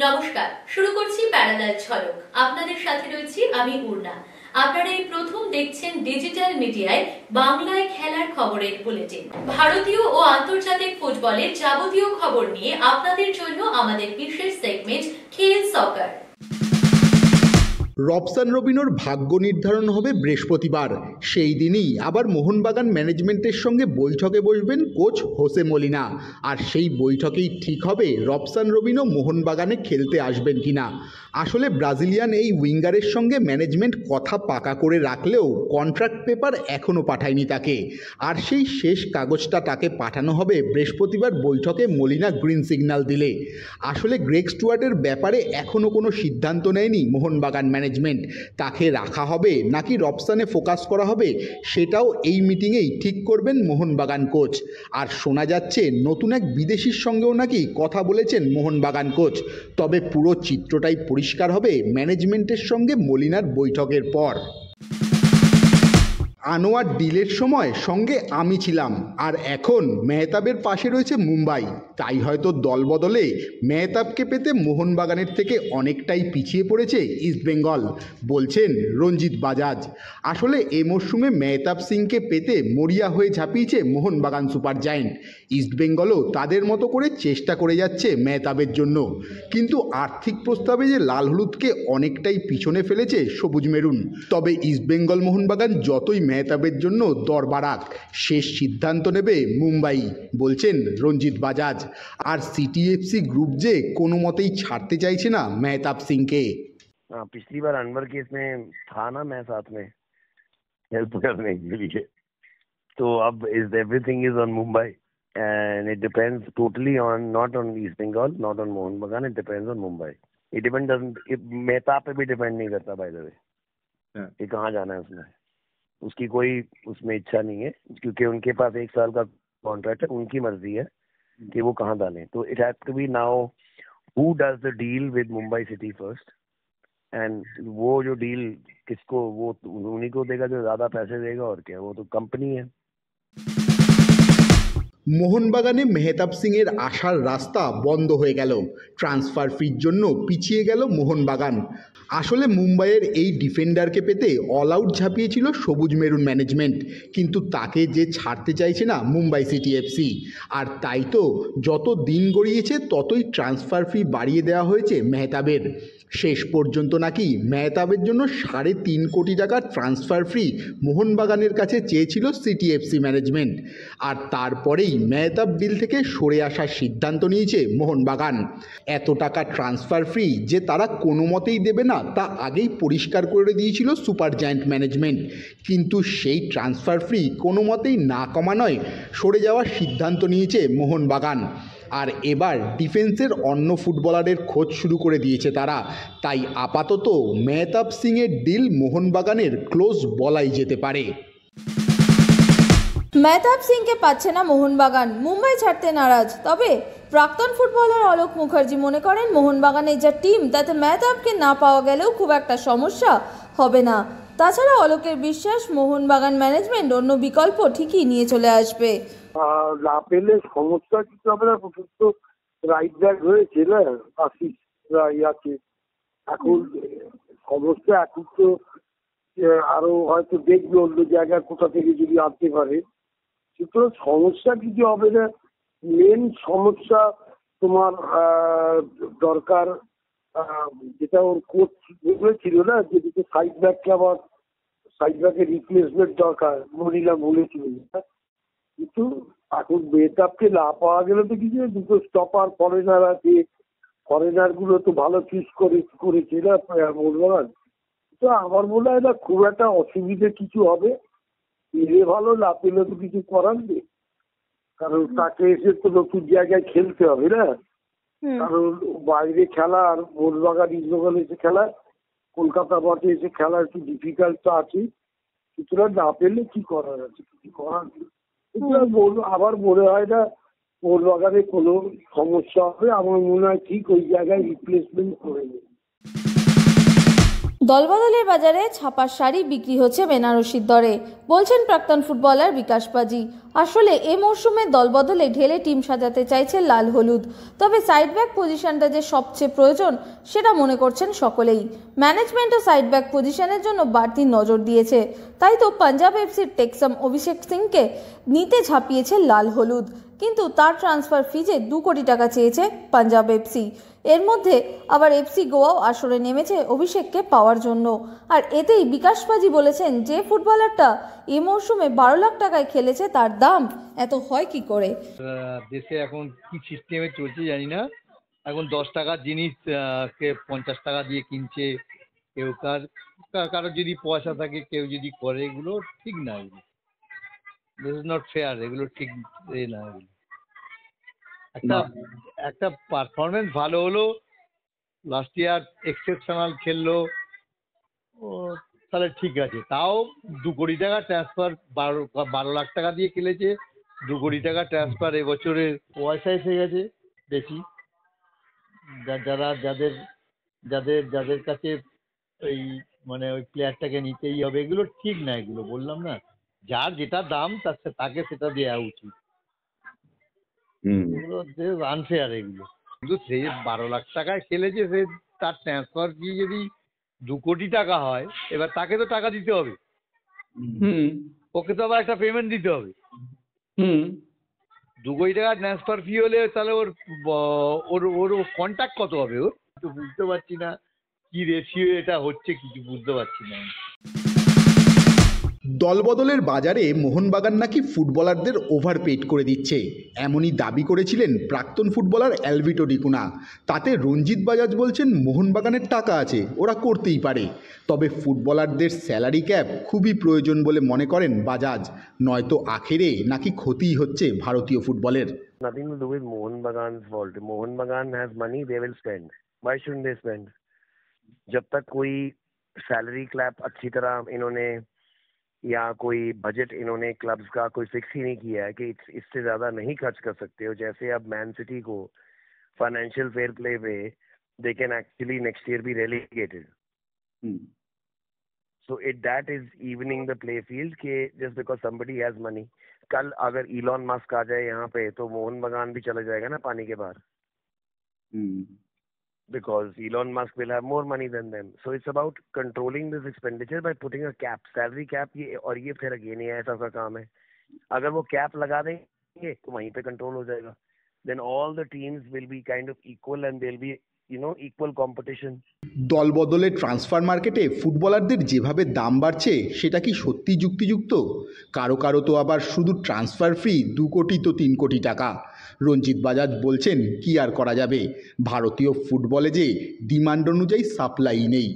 নমস্কার, শুরু করছি প্যারালাল ঝলক। আপনাদের সাথে রয়েছি আমি উর্না। আপনারা এই প্রথম দেখছেন ডিজিটাল মিডিয়ায় বাংলায় খেলার খবরের বুলেটিন। ভারতীয় ও আন্তর্জাতিক ফুটবলের যাবতীয় খবর নিয়ে আপনাদের জন্য আমাদের বিশেষ সেগমেন্ট খেল সকার। রবসান রবিনোর ভাগ্য নির্ধারণ হবে বৃহস্পতিবার। সেই দিনই আবার মোহনবাগান ম্যানেজমেন্টের সঙ্গে বৈঠকে বসবেন কোচ হোসে মলিনা। আর সেই বৈঠকেই ঠিক হবে রবসান রবিনো মোহনবাগানে খেলতে আসবেন কিনা। আসলে ব্রাজিলিয়ান এই উইঙ্গারের সঙ্গে ম্যানেজমেন্ট কথা পাকা করে রাখলেও কন্ট্রাক্ট পেপার এখনও পাঠায়নি তাকে। আর সেই শেষ কাগজটা তাকে পাঠানো হবে বৃহস্পতিবার বৈঠকে মলিনা গ্রিন সিগন্যাল দিলে। আসলে গ্রেগ স্টুয়ার্টের ব্যাপারে এখনও কোনো সিদ্ধান্ত নেয়নি মোহনবাগান ম্যানেজমেন্ট। তাকে রাখা হবে নাকি রবসানে ফোকাস করা হবে সেটাও এই মিটিংয়েই ঠিক করবেন মোহনবাগান কোচ। আর শোনা যাচ্ছে নতুন এক বিদেশির সঙ্গেও নাকি কথা বলেছেন মোহনবাগান কোচ। তবে পুরো চিত্রটাই পরিষ্কার হবে ম্যানেজমেন্টের সঙ্গে মলিনার বৈঠকের পর। আনোয়ার ডিলের সময় সঙ্গে আমি ছিলাম, আর এখন মেহতাবের পাশে রয়েছে মুম্বাই। তাই হয়তো দলবদলে মেহতাবকে পেতে মোহনবাগানের থেকে অনেকটাই পিছিয়ে পড়েছে ইস্টবেঙ্গল, বলছেন রঞ্জিত বাজাজ। আসলে এ মরশুমে মেহতাব সিংকে পেতে মরিয়া হয়ে ঝাঁপিয়েছে মোহনবাগান সুপার জায়েন্ট। ইস্টবেঙ্গলও তাদের মতো করে চেষ্টা করে যাচ্ছে মেহতাবের জন্য, কিন্তু আর্থিক প্রস্তাবে যে লাল হলুদকে অনেকটাই পিছনে ফেলেছে সবুজ মেরুন। তবে ইস্টবেঙ্গল মোহনবাগান যতই মেহতাবের জন্য দর বাড়াক, শেষ সিদ্ধান্ত নেবে মুম্বাই, বলছেন রঞ্জিত বাজাজ। আর সিটিএফসি গ্রুপ যে কোনো মতেই ছাড়তে চাইছে না মেহতাব সিংকে। पिछली बार अनवर केस में था ना मैं साथ में हेल्प करने के लिए, तो अब is everything is on Mumbai and it depends totally on not on East Bengal, not on Mohun Bagan, it depends on Mumbai. It doesn't Mehtab पे भी डिपेंड नहीं करता by the way, कि कहाँ जाना है उसमें, उसकी कोई उसमें इच्छा नहीं है, क्योंकि उनके पास 1 साल का कॉन्ट्रैक्ट है, उनकी मर्जी है कि वो कहाँ डालें। तो it has to be now who does the deal with Mumbai City first, and वो जो डील किसको, वो उन्हीं को देगा जो ज्यादा पैसे देगा, और क्या, वो तो कंपनी है। মোহনবাগানে মেহতাব সিংয়ের আসার রাস্তা বন্ধ হয়ে গেল। ট্রান্সফার ফির জন্য পিছিয়ে গেল মোহনবাগান। আসলে মুম্বাইয়ের এই ডিফেন্ডারকে পেতে অল আউট ঝাঁপিয়েছিল সবুজ মেরুন ম্যানেজমেন্ট, কিন্তু তাকে যে ছাড়তে চাইছে না মুম্বাই সিটিএফসি। আর তাই তো যত দিন গড়িয়েছে ততই ট্রান্সফার ফি বাড়িয়ে দেওয়া হয়েছে মেহতাবের। শেষ পর্যন্ত নাকি মেহতাবের জন্য 3.5 কোটি টাকার ট্রান্সফার ফি মোহনবাগানের কাছে চেয়েছিল সিটিএফসি ম্যানেজমেন্ট। আর তারপরেই মেহতাব ডিল থেকে সরে আসার সিদ্ধান্ত নিয়েছে মোহনবাগান। এত টাকা ট্রান্সফার ফি যে তারা কোনো মতেই দেবে না তা আগেই পরিষ্কার করে দিয়েছিল সুপার জায়ান্ট ম্যানেজমেন্ট, কিন্তু সেই ট্রান্সফার ফি কোনো মতেই না কমানোয় সরে যাওয়ার সিদ্ধান্ত নিয়েছে মোহনবাগান। আর এবার ডিফেন্সের অন্য ফুটবলারের খোঁজ শুরু করে দিয়েছে তারা। তাই আপাতত মেহতাব সিংয়ের ডিল মোহনবাগানের ক্লোজ বলাই যেতে পারে। মেহতাব সিংকে পাচ্ছে না মোহনবাগান, মুম্বাই ছাড়তে নারাজ। তবে প্রাক্তন ফুটবলার অলোক মুখার্জি মনে করেন মোহনবাগানের যা টিম তাতে মেহতাবকে না পাওয়া গেলেও খুব একটা সমস্যা হবে না। তাছাড়া অলোকের বিশ্বাস মোহনবাগান ম্যানেজমেন্ট অন্য বিকল্প ঠিকই নিয়ে চলে আসবে। না পেলে সমস্যা কিছু হবে না, তো রাইট ব্যাক হয়েছে না আশিস আছে। এখন সমস্যা এখন তো আরো হয়তো দেখবে অন্য জায়গায় কোথা থেকে যদি আনতে পারে, সুতরাং সমস্যা কিছু হবে না। মেন সমস্যা তোমার দরকার, যেটা ওর কোচ বলেছিল না, যেদিকে সাইড ব্যাককে আবার সাইড ব্যাকের রিপ্লেসমেন্ট দরকার, মহিলা বলেছিল। কিন্তু এখন মেহতাবকে না পাওয়া গেলে তো কিছু, দুটো স্টপার ফরেনার আছে, ফরেনার গুলো তো ভালো চুজ করেছে না মোহনবাগান। তো আমার মনে হয় না খুব একটা অসুবিধে কিছু হবে। পেলে ভালো, না পেলে তো কিছু করার নেই, কারণ তাকে এসে তো নতুন জায়গায় খেলতে হবে না। কারণ বাইরে খেলা আর মোহনবাগান ইস্টবেঙ্গল এসে খেলা, কলকাতা মাঠে এসে খেলা একটু ডিফিকাল্ট তো আছে। সুতরাং না পেলে কি করার আছে, কিছু করার নেই। আবার মনে হয় না মোহনবাগানে কোনো সমস্যা হবে। আমার মনে হয় ঠিক ওই জায়গায় রিপ্লেসমেন্ট করে নেবে। দলবদলের বাজারে ছাপার শাড়ি বিক্রি হচ্ছে বেনারসির দরে, বলছেন প্রাক্তন ফুটবলার বিকাশ পাজি। আসলে এ মরশুমে দলবদলে ঢেলে টিম সাজাতে চাইছে লাল হলুদ, তবে সাইড ব্যাক পজিশনটা যে সবচেয়ে প্রয়োজন সেটা মনে করছেন সকলেই। ম্যানেজমেন্টও সাইড ব্যাক পজিশনের জন্য বাড়তি নজর দিয়েছে, তাই তো পাঞ্জাব এফসির টেক্সাম অভিষেক সিংকে নিতে ঝাঁপিয়েছে লাল হলুদ, কিন্তু তার ট্রান্সফার ফিজে 2 কোটি টাকা চেয়েছে পাঞ্জাব এফসি। এর মধ্যে আবার এফসি গোয়াও আসরে নেমেছে অভিষেককে পাওয়ার জন্য। আর এতেই বিকাশ পাজি বলেছেন, যে ফুটবলারটা এই মরশুমে 12 লাখ টাকায় খেলেছে তার দাম এত হয় কি করে। দেশে এখন কি সিস্টেমে চলছে জানি না, এখন 10 টাকার জিনিস কে 50 টাকা দিয়ে কিনছে কেউ। কারো যদি পয়সা থাকে কেউ যদি করে, এগুলো ঠিক না, এগুলো দিস ইজ নট ফেয়ার, এগুলো ঠিক না। একটা পারফরমেন্স ভালো হলো, লাস্ট ইয়ার এক্সেপশনাল খেললো, ও তাহলে ঠিক আছে। তাও 2 কোটি টাকা ট্রান্সফার, 12 লাখ টাকা দিয়ে খেলেছে, 2 কোটি টাকা ট্রান্সফার এবছরের পয়সা এসে গেছে বেশি। যাদের কাছে ওই মানে ওই প্লেয়ারটাকে নিতেই হবে, এগুলো ঠিক না। এগুলো বললাম না, যার যেটা দাম তাকে সেটা দেওয়া উচিত। এগুলো আনফেয়ার এগুলো। কিন্তু সে 12 লাখ টাকায় খেলেছে, সে তার ট্রান্সফার ফি যদি 2 কোটি টাকা হয়, এবার তাকে তো টাকা দিতে হবে, ওকে তো আবার একটা পেমেন্ট দিতে হবে। 2 কোটি টাকা ট্রান্সফার ফি হলে তাহলে ওর কন্ট্যাক্ট কত হবে? ওর তো বুঝতে পারছি না কি রেশিও এটা হচ্ছে, কিছু বুঝতে পারছি না। দলবদলের বাজারে মোহনবাগান নাকি ফুটবলারদের ওভারপেড করে দিচ্ছে, এমনই দাবি করেছিলেন প্রাক্তন ফুটবলার অ্যালভিটো ডিকুনা। তাতে রঞ্জিত বাজাজ বলছেন, মোহনবাগানের টাকা আছে, ওরা করতেই পারে, তবে ফুটবলারদের স্যালারি ক্যাপ খুবই প্রয়োজন বলে মনে করেন বাজাজ, নয়তো আখেরে নাকি ক্ষতিই হচ্ছে ভারতীয় ফুটবলের। Nothing to do with Mohanbagan's fault. Mohanbagan has money, they will spend. Why shouldn't they spend? जब तक कोई सैलरी क्लैप अच्छी तरह इन्होंने या कोई बजट इन्होंने क्लब्स का कोई फिक्स ही नहीं किया है कि इससे ज्यादा नहीं खर्च कर सकते हो, जैसे अब मैन सिटी को फाइनेंशियल फेयर प्ले पे they can actually next year be relegated, so it that is evening the play field के just because somebody has money. कल अगर इलॉन मस्क आ जाए यहाँ पे तो मोहनबागान भी चला जाएगा ना पानी के बाहर, because Elon Musk will have more money than them. So it's about controlling this expenditure by putting a cap, salary cap। ये और ये फिर अगेन ये ऐसा का काम है, अगर वो कैप लगा देंगे तो वहीं पे कंट्रोल हो जाएगा, then all the teams will be kind of equal and they'll be equal competition। দলবদলের ট্রান্সফার মার্কেটে ফুটবলারদের যেভাবে দাম বাড়ছে সেটা কি সত্যি যুক্তিযুক্ত? কারো কারো তো আবার শুধু ট্রান্সফার ফি 2 কোটি তো 3 কোটি টাকা। রঞ্জিত বাজাজ বলছেন, কি আর করা যাবে, ভারতীয় ফুটবলে যে ডিমান্ড অনুযায়ী সাপ্লাই নেই।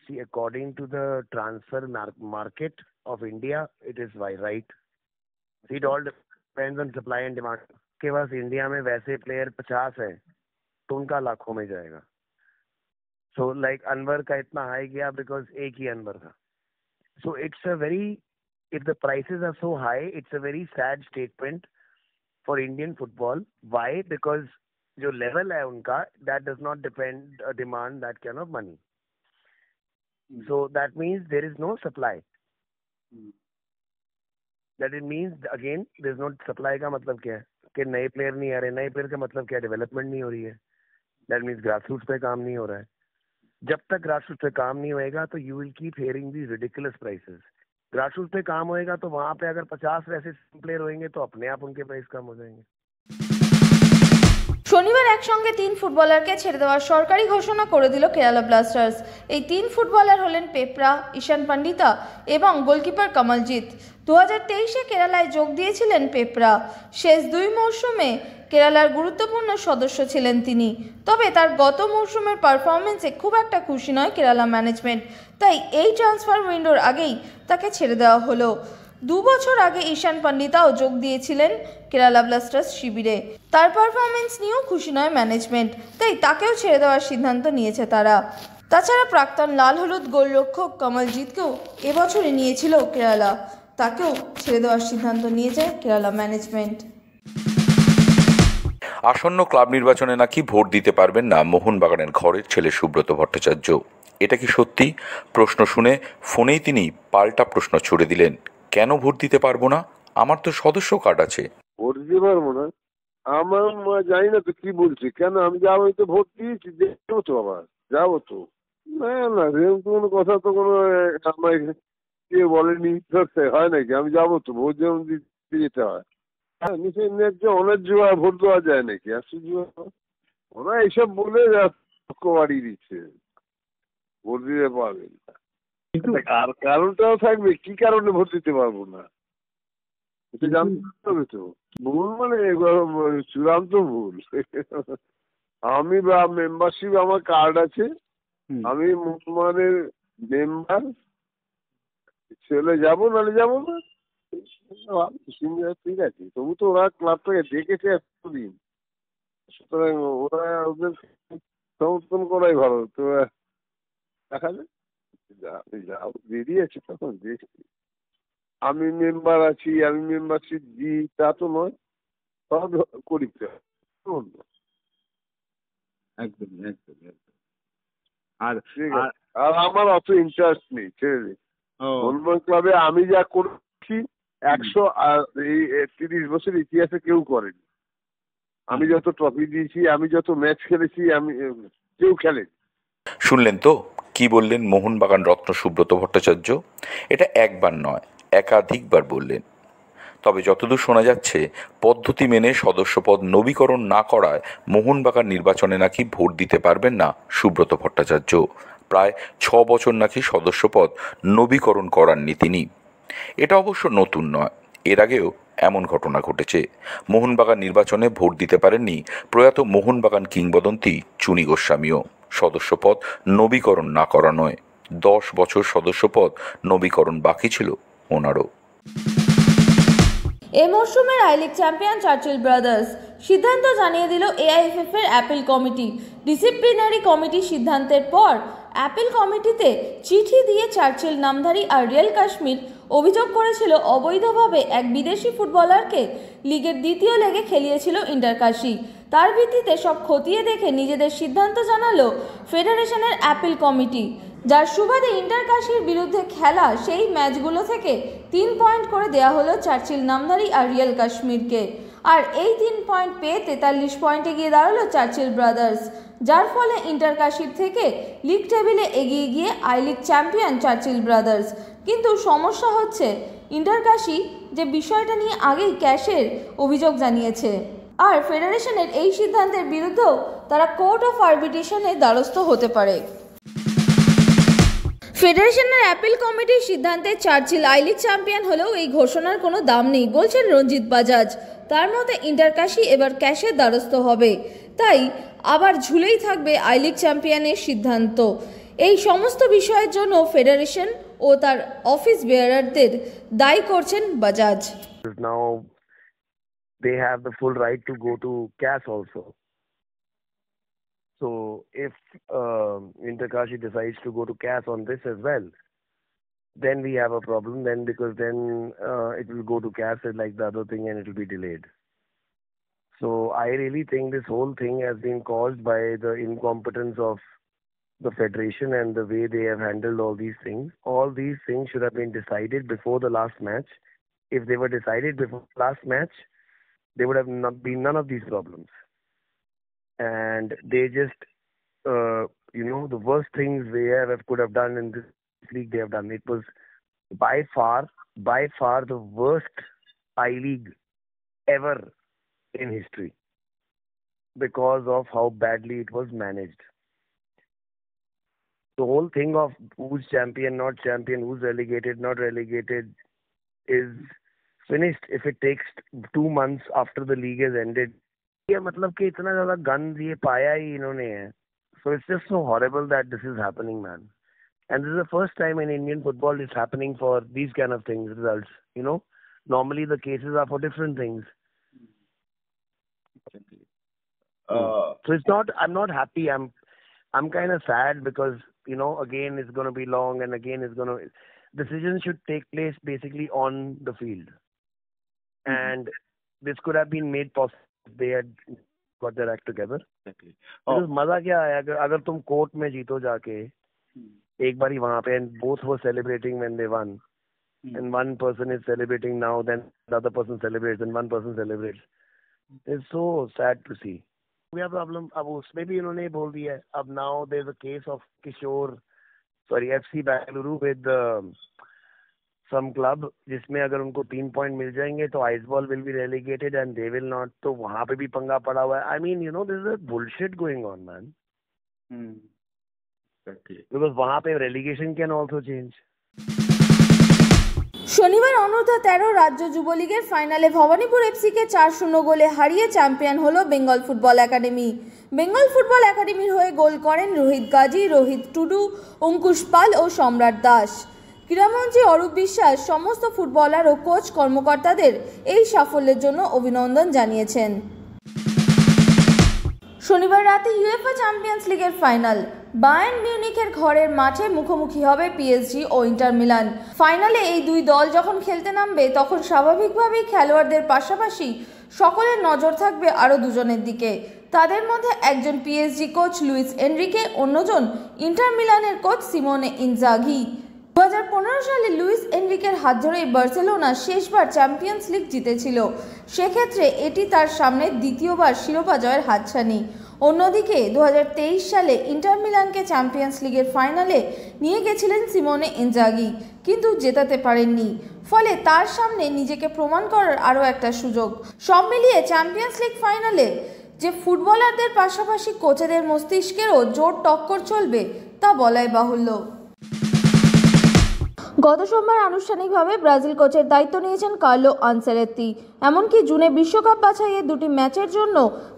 See, according to the transfer market of India, it is right. See, it all depends on supply and demand. के पास इंडिया में वैसे प्लेयर 50 है तो उनका लाखों में जाएगा। So like अनवर का इतना हाई गया बिकॉज एक ही अनवर था। So it's a very, if the prices are so high, it's a very sad statement for Indian football. Why? Because जो level है उनका, that does not demand that kind of money. So that means there is no supply. That it means again there is no supply का मतलब क्या है कि नए player नहीं आ रहे, नए प्लेयर का मतलब क्या, डेवलपमेंट नहीं हो रही है। That means ग्रासरूट्स पे काम नहीं हो रहा है। जब तक ग्रासरूट्स पे काम नहीं होएगा तो you will keep hearing these ridiculous prices. Grassroots पे काम होएगा तो वहां पे अगर 50 वैसे प्लेयर होंगे तो अपने आप उनके प्राइस कम हो जाएंगे। শনিবার একসঙ্গে 3 ফুটবলারকে ছেড়ে দেওয়ার সরকারি ঘোষণা করে দিল কেরালা ব্লাস্টার্স। এই 3 ফুটবলার হলেন পেপরা, ঈশান পান্ডিতা এবং গোলকিপার কমলজিৎ। 2023-এ কেরালায় যোগ দিয়েছিলেন পেপরা। শেষ 2 মৌসুমে কেরালার গুরুত্বপূর্ণ সদস্য ছিলেন তিনি, তবে তার গত মৌসুমের পারফরমেন্সে খুব একটা খুশি নয় কেরালা ম্যানেজমেন্ট, তাই এই ট্রান্সফার উইন্ডোর আগেই তাকে ছেড়ে দেওয়া হলো। 2 বছর আগে ঈশান পান্ডিতাও যোগ দিয়েছিলেন কেরালা ব্লাস্টার্স শিবিরে। তার পারফরমেন্স নিয়েও খুশি নয় ম্যানেজমেন্ট, তাই তাকেও ছেড়ে দেওয়ার সিদ্ধান্ত নিয়েছে তারা। তাছাড়া প্রাক্তন লাল হলুদ গোলরক্ষক কমলজিৎকেও এবছরই নিয়েছিল কেরালা, তাকেও ছেড়ে দেওয়ার সিদ্ধান্ত নিয়েছে কেরালা ম্যানেজমেন্ট। আসন্ন ক্লাব নির্বাচনে নাকি ভোট দিতে পারবেন না মোহনবাগানের ঘরের ছেলে সুব্রত ভট্টাচার্য। এটা কি সত্যি? প্রশ্ন শুনে ফোনেই তিনি পাল্টা প্রশ্ন ছুড়ে দিলেন, কেন ভোট দিতে পারবো না? আমার তো সদস্য কার্ড আছে। ভোট দিতে পারবো না? আমার জানি না তো কি বলছি, কেন আমি যাবো, তো ভোট দিয়েছি, যাবো তো, আবার যাবো তো। না না, এরকম তো কোনো কথা তো কোনো আমার কে বলেনি, হয় নাকি? আমি যাবো তো, ভোট যেমন দিতে যেতে হয়। হ্যাঁ, নিশ্চয়ই ন্যায্য অন্যায্য আর ভোট দেওয়া যায় নাকি? আশ্চর্য ব্যাপার। ওরা এইসব বলে পক্ষ বাড়িয়ে দিচ্ছে, ভোট দিতে পারবেন না। কিন্তু আর কারণটাও থাকবে, কি কারণে ভোট দিতে পারবো না এটা জানতে হবে তো। ভুল মানে চূড়ান্ত ভুল। আমি বা মেম্বারশিপ, আমার কার্ড আছে, আমি মুসলমানের মেম্বার, ছেলে যাবো নাহলে যাবো না। ঠিক আছে, তবু তো ওরা ক্লাবটাকে দেখেছে এতদিন, সুতরাং ওরা ওদের সমর্থন করাই ভালো। তো দেখা যাক, যাও বেরিয়েছে তখন দেখছি। আমি মেম্বার আছি, আমি মেম্বারশিপ দিই তা তো নয়, সব করিতে হবে। একদমই একদমই একদম। আর ঠিক আছে, আর আমার অত ইন্টারেস্ট নেই, ছেড়ে দিই। হনুমান ক্লাবে আমি যা করেছি 130 বছর ইতিহাসে কেউ করেনি। আমি যত ট্রফি দিয়েছি, আমি যত ম্যাচ খেলেছি, আমি কেউ খেলেনি। শুনলেন তো কি বললেন মোহনবাগান রত্ন সুব্রত ভট্টাচার্য? এটা একবার নয়, একাধিকবার বললেন। তবে যতদূর শোনা যাচ্ছে, পদ্ধতি মেনে সদস্যপদ নবীকরণ না করায় মোহনবাগান নির্বাচনে নাকি ভোট দিতে পারবেন না সুব্রত ভট্টাচার্য। প্রায় 6 বছর নাকি সদস্যপদ নবীকরণ করাননি তিনি। এটা অবশ্য নতুন নয়, এর আগেও এমন ঘটনা ঘটেছে। মোহনবাগান নির্বাচনে ভোট দিতে পারেননি প্রয়াত মোহনবাগান কিংবদন্তি চুনী গোস্বামীও। সদস্যপদ নবীকরণ না করা নয়, 10 বছর সদস্যপদ নবীকরণ বাকি ছিল ওনারও। এ মরশুমের I league champion Churchill brothers. সিদ্ধান্ত জানিয়ে দিল এআইএফএফ এর অ্যাপিল কমিটি। ডিসিপ্লিনারি কমিটির সিদ্ধান্তের পর অ্যাপিল কমিটিতে চিঠি দিয়ে চার্চিল নামধারী আর রিয়াল কাশ্মীর অভিযোগ করেছিল অবৈধভাবে এক বিদেশি ফুটবলারকে লিগের দ্বিতীয় লেগে খেলিয়েছিল ইন্টারকাশি। তার ভিত্তিতে সব খতিয়ে দেখে নিজেদের সিদ্ধান্ত জানালো ফেডারেশনের অ্যাপিল কমিটি, যার সুবাদে ইন্টারকাশির বিরুদ্ধে খেলা সেই ম্যাচগুলো থেকে 3 পয়েন্ট করে দেওয়া হলো চার্চিল নামধারী আর রিয়াল কাশ্মীরকে। আর এই 3 পয়েন্ট পেয়ে 43 পয়েন্টে গিয়ে দাঁড়ালো চার্চিল ব্রাদার্স, যার ফলে ইন্টারকাশির থেকে লিগ টেবিলে এগিয়ে গিয়ে I league champion Churchill brothers. কিন্তু সমস্যা হচ্ছে, ইন্টারকাশি যে বিষয়টা নিয়ে আগেই ক্যাশের অভিযোগ জানিয়েছে, আর ফেডারেশনের এই সিদ্ধান্তের বিরুদ্ধেও তারা কোর্ট অফ আরবিট্রেশনের দ্বারস্থ হতে পারে। ফেডারেশনের অ্যাপিল কমিটির সিদ্ধান্তে চার্চিল আই লিগ চ্যাম্পিয়ন হলেও এই ঘোষণার কোনো দাম নেই বলছেন রঞ্জিত বাজাজ। তার মতে ইন্টারকাশি এবার ক্যাশের দ্বারস্থ হবে, তাই আবার ঝুলেই থাকবে আই লিগ চ্যাম্পিয়নের সিদ্ধান্ত। এই সমস্ত বিষয়ের জন্য ফেডারেশন ও তার অফিস বেয়ারারদের দায়ী করছেন Bajaj. Now they have the full right to go to CAS also. So if Interkashi decides to go to CAS on this as well, then we have a problem then, because then it will go to CAS like the other thing and it will be delayed. So I really think this whole thing has been caused by the incompetence of the federation and the way they have handled all these things. All these things should have been decided before the last match. If they were decided before the last match, there would have not been none of these problems. And they just, the worst things could have done in this league, they have done. It was by far the worst I-League ever in history because of how badly it was managed. The whole thing of who's champion, not champion, who's relegated, not relegated is finished if it takes 2 months after the league has ended. ये मतलब कि इतना ज़्यादा गंद ये पाया ही इन्होंने है. So it's just so horrible that this is happening, man. And this is the first time in Indian football it's happening for these kind of things, results. Normally the cases are for different things. So it's not, I'm not happy. I'm kind of sad because, again it's going to be long and again decisions should take place basically on the field. And this could have been made possible if they had got their act together. Because मजा क्या है अगर तुम court में जीतो जाके, एक बारी वहां पे, and both were celebrating when they won. And one person is celebrating now, then the other person celebrates, and one person celebrates. It's so sad to see. We have problem. अब उसमें भी इन्होंने बोल दिया है. अब now there's a case of FC Bengaluru with some club, जिसमें अगर उनको 3 पॉइंट मिल जाएंगे तो आइसबॉल will be relegated and they will not. तो वहां पे भी पंगा पड़ा हुआ है. I mean you know this is a bullshit going on man. Because वहां पे रेलीगेशन कैन ऑल्सो चेंज. শনিবার অনূর্ধ্ব 13 রাজ্য যুবলীগের ফাইনালে ভবানীপুর এফসিকে 4-0 গোলে হারিয়ে চ্যাম্পিয়ন হলো Bengal football academy. Bengal football একাডেমির হয়ে গোল করেন রোহিত গাজী, রোহিত টুডু, অঙ্কুশ পাল ও সম্রাট দাস। ক্রীড়ামন্ত্রী অরূপ বিশ্বাস সমস্ত ফুটবলার ও কোচ কর্মকর্তাদের এই সাফল্যের জন্য অভিনন্দন জানিয়েছেন। শনিবার রাতে ইউএফএ চ্যাম্পিয়ন্স লিগের ফাইনাল। বায়ার্ন মিউনিখের ঘরের মাঠে মুখোমুখি হবে পিএসজি ও ইন্টার মিলান। ফাইনালে এই দুই দল যখন খেলতে নামবে তখন স্বাভাবিকভাবেই খেলোয়াড়দের পাশাপাশি সকলের নজর থাকবে আরও দুজনের দিকে। তাদের মধ্যে একজন পিএসজি কোচ লুইস এনরিকে, অন্যজন ইন্টার মিলানের কোচ সিমোনে ইনজাগি। 2015 সালে লুইস এনরিকের হাত ধরেই বার্সেলোনা শেষবার চ্যাম্পিয়ন্স লিগ জিতেছিল। সেক্ষেত্রে এটি তার সামনে দ্বিতীয়বার শিরোপা জয়ের হাতছানি। অন্যদিকে 2023 সালে ইন্টার মিলানকে চ্যাম্পিয়ন্স লিগের ফাইনালে নিয়ে গেছিলেন সিমোনে ইনজাগি, কিন্তু জেতাতে পারেননি। ফলে তার সামনে নিজেকে প্রমাণ করার আরও একটা সুযোগ। সব মিলিয়ে চ্যাম্পিয়ন্স লিগ ফাইনালে যে ফুটবলারদের পাশাপাশি কোচেদের মস্তিষ্কেরও জোর টক্কর চলবে তা বলাই বাহুল্য। গত সোমবার আনুষ্ঠানিকভাবে ব্রাজিল কোচের দায়িত্ব নিয়েছেন কার্লো আনসেলেত্তি। এমনকি জুনে বিশ্বকাপ বাছাইয়ের 2টি ম্যাচের জন্য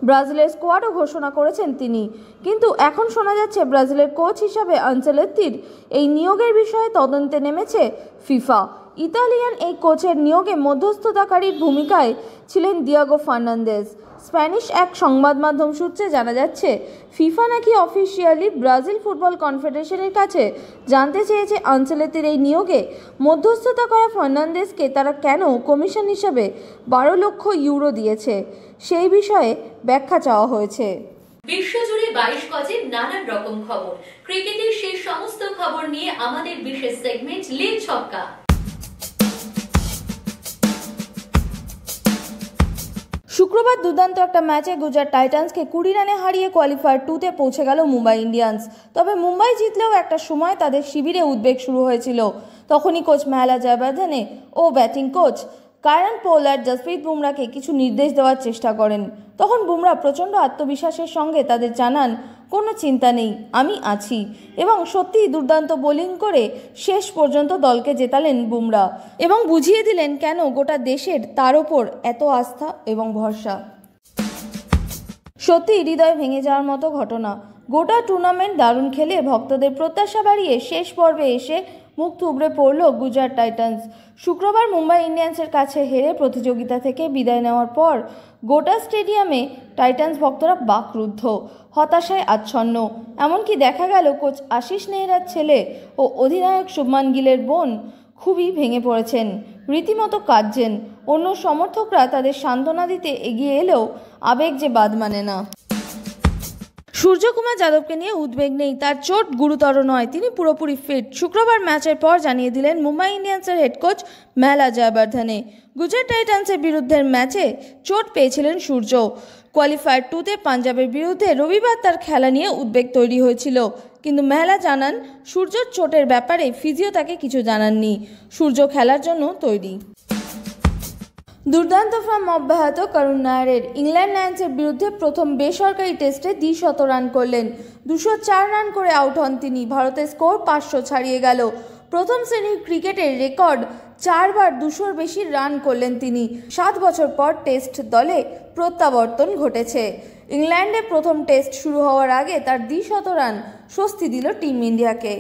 ব্রাজিলের স্কোয়াডও ঘোষণা করেছেন তিনি। কিন্তু এখন শোনা যাচ্ছে ব্রাজিলের কোচ হিসাবে আনসেলেত্তির এই নিয়োগের বিষয়ে তদন্তে নেমেছে ফিফা। ইতালিয়ান এই কোচের নিয়োগে মধ্যস্থতাকারীর ভূমিকায় ছিলেন দিয়াগো ফার্নান্দেজ। স্প্যানিশ এক সংবাদ মাধ্যম সূত্রে জানা যাচ্ছে ফিফা নাকি অফিসিয়ালি ব্রাজিল ফুটবল কনফেডারেশনের কাছে জানতে চেয়েছে আনচেলত্তির এই নিয়োগে মধ্যস্থতা করা ফার্নান্দেজকে তারা কেন কমিশন হিসেবে 12 লক্ষ ইউরো দিয়েছে সেই বিষয়ে ব্যাখ্যা চাওয়া হয়েছে। বিশ্বজুড়ে 22 গজের নানান রকম খবর, ক্রিকেটের সেই সমস্ত খবর নিয়ে আমাদের বিশেষ সেগমেন্ট লিগ ছক্কা। শুক্রবার দুর্দান্ত একটা ম্যাচে গুজরাট টাইটান্সকে 20 রানে হারিয়ে কোয়ালিফায়ার 2-তে পৌঁছে গেল মুম্বাই ইন্ডিয়ান্স। তবে মুম্বাই জিতলেও একটা সময় তাদের শিবিরে উদ্বেগ শুরু হয়েছিল। তখনই কোচ মেহলা জয়বর্ধনে ও batting coach Kieron Pollard Jasprit বুমরাকে কিছু নির্দেশ দেওয়ার চেষ্টা করেন। তখন বুমরা প্রচণ্ড আত্মবিশ্বাসের সঙ্গে তাদের জানান, কোনো চিন্তা নেই, আমি আছি। এবং সত্যিই দুর্দান্ত বোলিং করে শেষ পর্যন্ত দলকে জেতালেন বুমরা এবং বুঝিয়ে দিলেন কেন গোটা দেশের তার ওপর এত আস্থা এবং ভরসা। সত্যি হৃদয় ভেঙে যাওয়ার মতো ঘটনা। গোটা টুর্নামেন্ট দারুণ খেলে ভক্তদের প্রত্যাশা বাড়িয়ে শেষ পর্বে এসে মুখ থুবড়ে পড়ল গুজরাট টাইটান্স। শুক্রবার মুম্বাই ইন্ডিয়ান্সের কাছে হেরে প্রতিযোগিতা থেকে বিদায় নেওয়ার পর গোটা স্টেডিয়ামে টাইটান্স ভক্তরা বাকরুদ্ধ, হতাশায় আচ্ছন্ন। এমনকি দেখা গেল কোচ আশিস নেহরার ছেলে ও অধিনায়ক শুভমান গিলের বোন খুবই ভেঙে পড়েছেন, রীতিমতো কাঁদছেন। অন্য সমর্থকরা তাদের সান্ত্বনা দিতে এগিয়ে এলেও আবেগ যে বাদ মানে না। সূর্যকুমার যাদবকে নিয়ে উদ্বেগ নেই, তার চোট গুরুতর নয়, তিনি পুরোপুরি ফিট। শুক্রবার ম্যাচের পর জানিয়ে দিলেন মুম্বাই ইন্ডিয়ান্সের হেড কোচ মেহলা জয়বর্ধনে। গুজরাট টাইটান্সের বিরুদ্ধের ম্যাচে চোট পেয়েছিলেন সূর্য। কোয়ালিফায়ার 2-তে পাঞ্জাবের বিরুদ্ধে রবিবার তার খেলা নিয়ে উদ্বেগ তৈরি হয়েছিল, কিন্তু মেহলা জানান সূর্যর চোটের ব্যাপারে ফিজিও তাকে কিছু জানাননি। সূর্য খেলার জন্য তৈরি। দুর্দান্ত ফর্ম অব্যাহত করুণ নায়ারের। ইংল্যান্ড লায়ন্সের বিরুদ্ধে প্রথম বেসরকারি টেস্টে 200 রান করলেন। 204 রান করে আউট হন তিনি। ভারতের স্কোর 500 ছাড়িয়ে গেল। প্রথম শ্রেণীর ক্রিকেটের রেকর্ড 4 বার 200-র বেশি রান করলেন তিনি। 7 বছর পর টেস্ট দলে প্রত্যাবর্তন ঘটেছে। ইংল্যান্ডে প্রথম টেস্ট শুরু হওয়ার আগে তার 200 রান স্বস্তি দিল টিম ইন্ডিয়াকে।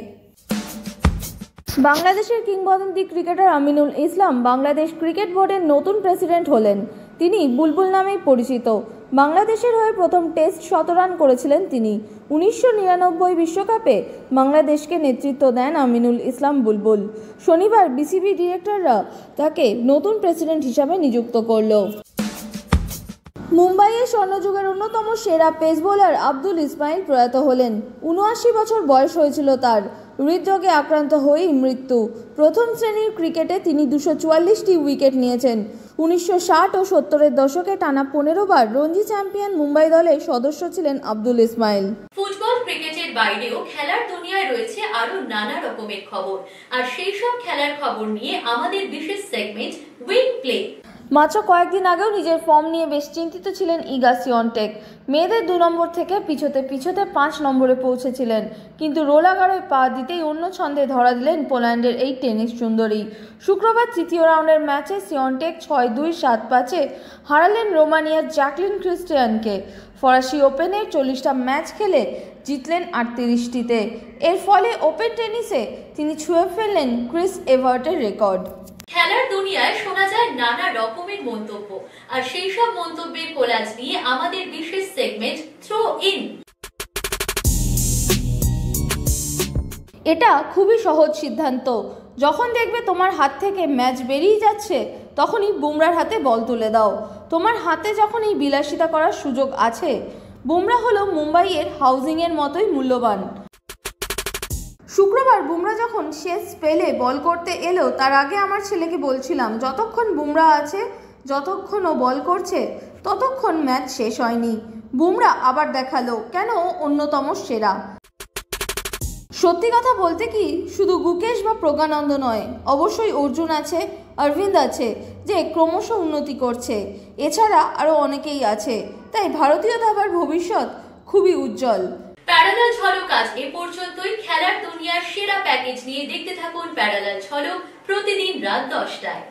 বাংলাদেশের কিংবদন্তি ক্রিকেটার আমিনুল ইসলাম বাংলাদেশ ক্রিকেট বোর্ডের নতুন প্রেসিডেন্ট হলেন। তিনি বুলবুল নামেই পরিচিত। বাংলাদেশের হয়ে প্রথম টেস্ট 100 রান করেছিলেন তিনি। 1999 বিশ্বকাপে বাংলাদেশকে নেতৃত্ব দেন আমিনুল ইসলাম বুলবুল। শনিবার বিসিবি ডিরেক্টররা তাকে নতুন প্রেসিডেন্ট হিসাবে নিযুক্ত করল। মুম্বাইয়ের স্বর্ণযুগের অন্যতম সেরা পেস বোলার আব্দুল ইসমাইল প্রয়াত হলেন। 79 বছর বয়স হয়েছিল তার। হৃদরোগে আক্রান্ত হয়েই মৃত্যু। প্রথম শ্রেণীর ক্রিকেটে তিনি 244টি উইকেট নিয়েছেন। 1960 ও 70-এর দশকে টানা 15 বার রঞ্জি চ্যাম্পিয়ন মুম্বাই দলের সদস্য ছিলেন আব্দুল ইসমাইল। ফুটবল ক্রিকেটের বাইরেও খেলার দুনিয়ায় রয়েছে আরো নানা রকমের খবর, আর সেই সব খেলার খবর নিয়ে আমাদের বিশেষ সেগমেন্ট উইং প্লে। মাত্র কয়েকদিন আগেও নিজের ফর্ম নিয়ে বেশ চিন্তিত ছিলেন ইগা সিওনটেক। মেয়েদের 2 নম্বর থেকে পিছোতে 5 নম্বরে পৌঁছেছিলেন, কিন্তু রোলাগাড়ায় পা দিতেই অন্য ছন্দে ধরা দিলেন পোল্যান্ডের এই টেনিস সুন্দরী। শুক্রবার তৃতীয় রাউন্ডের ম্যাচে সিওনটেক 6-2, 7-5-এ হারালেন রোমানিয়ার জ্যাকলিন ক্রিস্টিয়ানকে। ফরাসি ওপেনের 40টা ম্যাচ খেলে জিতলেন 38টিতে। এর ফলে ওপেন টেনিসে তিনি ছুঁয়ে ফেললেন ক্রিস এভার্টের রেকর্ড। খেলার দুনিয়ায় শোনা যায় নানা রকমের মন্তব্য, আর সেই সব মন্তব্যের কোলাজ নিয়ে আমাদের বিশেষ সেগমেন্ট থ্রো ইন। এটা খুবই সহজ সিদ্ধান্ত। যখন দেখবে তোমার হাত থেকে ম্যাচ বেরিয়ে যাচ্ছে, তখনই বুমরার হাতে বল তুলে দাও। তোমার হাতে যখন এই বিলাসিতা করার সুযোগ আছে। বুমরা হলো মুম্বাইয়ের হাউজিংয়ের মতোই মূল্যবান। শুক্রবার বুমরা যখন শেষ স্পেলে বল করতে এলো, তার আগে আমার ছেলেকে বলছিলাম, যতক্ষণ বুমরা আছে, যতক্ষণ ও বল করছে, ততক্ষণ ম্যাচ শেষ হয়নি। বুমরা আবার দেখালো কেন অন্যতম সেরা। সত্যি কথা বলতে কি, শুধু গুকেশ বা প্রজ্ঞানন্দ নয়, অবশ্যই অর্জুন আছে, অরবিন্দ আছে, যে ক্রমশ উন্নতি করছে। এছাড়া আরও অনেকেই আছে। তাই ভারতীয় দাবার ভবিষ্যৎ খুবই উজ্জ্বল। প্যারালাল ঝলক আজ এ পর্যন্তই। খেলার দুনিয়ার সেরা প্যাকেজ নিয়ে দেখতে থাকুন প্যারালাল ঝলক প্রতিদিন রাত 10টায়।